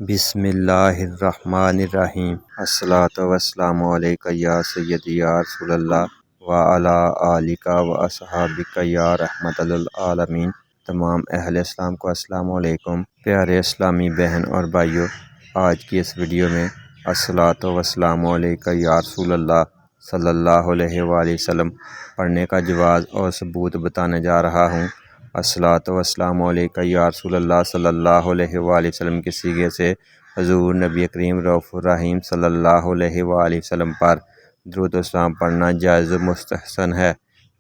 بسم اللہ الرحمن الرحیم۔ الصلاۃ والسلام علیک یا سیدی یا رسول اللہ وعلی آلک و اصحابک یا رحمت للعالمین۔ تمام اہل اسلام کو السلام علیکم۔ پیارے اسلامی بہن اور بھائیوں، آج کی اس ویڈیو میں الصلاۃ والسلام علیک یا رسول اللہ صلی اللہ علیہ وآلہ وسلم پڑھنے کا جواز اور ثبوت بتانے جا رہا ہوں۔ الصلاۃ والسلام علیک یا رسول اللہ صلی اللہ علیہ وآلہ وسلم کے صیغے سے حضور نبی کریم رؤوف الرحیم صلی اللہ علیہ وآلہ وسلم پر درود و سلام پڑھنا جائز و مستحسن ہے،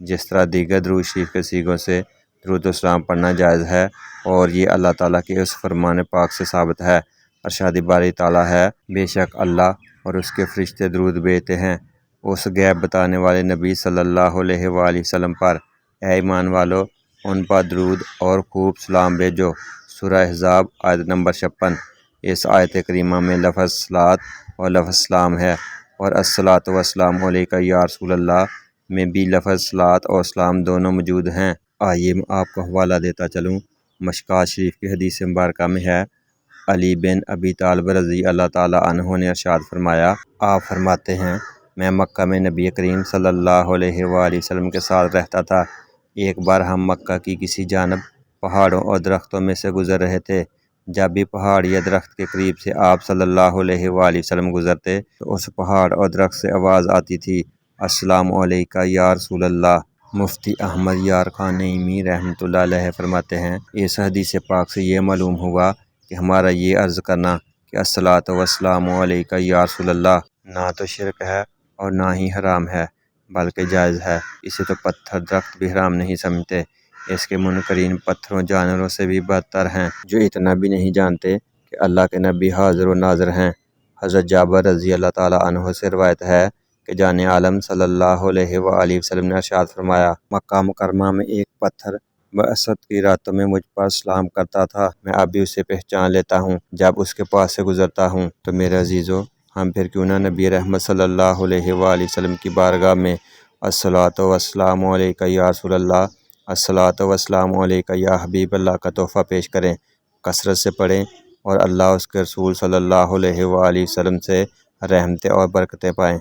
جس طرح دیگر درود شریف کے صیغوں سے درود و سلام پڑھنا جائز ہے، اور یہ اللہ تعالیٰ کے اس فرمان پاک سے ثابت ہے۔ ارشاد باری تعالیٰ ہے، بے شک اللہ اور اس کے فرشتے درود بھیجتے ہیں اس غیب بتانے والے نبی صلی اللہ علیہ وآلہ وسلم پر۔ اے ایمان والو، ان پر درود اور خوب سلام بھیجو۔ سورہ احزاب آیت نمبر 56۔ اس آیت کریمہ میں لفظ صلاۃ اور لفظ سلام ہے، اور الصلاۃ والسلام علیک یا رسول اللہ میں بھی لفظ صلاۃ اور سلام دونوں موجود ہیں۔ آئیے میں آپ کو حوالہ دیتا چلوں۔ مشکوٰۃ شریف کی حدیث مبارکہ میں ہے، علی بن ابی طالب رضی اللہ تعالیٰ عنہ نے ارشاد فرمایا، آپ فرماتے ہیں، میں مکہ میں نبی کریم صلی اللہ علیہ وآلہ وسلم کے ساتھ رہتا تھا۔ ایک بار ہم مکہ کی کسی جانب پہاڑوں اور درختوں میں سے گزر رہے تھے۔ جب بھی پہاڑ یا درخت کے قریب سے آپ صلی اللہ علیہ وآلہ وسلم گزرتے تو اس پہاڑ اور درخت سے آواز آتی تھی، السلام علیک یا رسول اللہ۔ مفتی احمد یار خان نعیمی رحمۃ اللہ علیہ فرماتے ہیں، اس حدیث پاک سے یہ معلوم ہوا کہ ہمارا یہ عرض کرنا کہ الصلاۃ والسلام علیک یا رسول اللہ نہ تو شرک ہے اور نہ ہی حرام ہے، بلکہ جائز ہے۔ اسے تو پتھر درخت بھی حرام نہیں سمجھتے۔ اس کے منکرین پتھروں جانوروں سے بھی بدتر ہیں، جو اتنا بھی نہیں جانتے کہ اللہ کے نبی حاضر و ناظر ہیں۔ حضرت جابر رضی اللہ تعالیٰ عنہ سے روایت ہے کہ جان عالم صلی اللہ علیہ وآلہ وسلم نے ارشاد فرمایا، مکہ مکرمہ میں ایک پتھر بعثت کی راتوں میں مجھ پر سلام کرتا تھا، میں اب بھی اسے پہچان لیتا ہوں جب اس کے پاس سے گزرتا ہوں۔ تو میرے عزیزو، ہم پھر کیوں نہ نبی رحمت صلی اللہ علیہ وآلہ وسلم کی بارگاہ میں الصلاۃ والسلام علیک یا رسول اللہ، الصلاۃ والسلام علیک یا حبیب اللہ کا تحفہ پیش کریں، کثرت سے پڑھیں، اور اللہ اس کے رسول صلی اللہ علیہ وآلہ وسلم سے رحمتیں اور برکتیں پائیں۔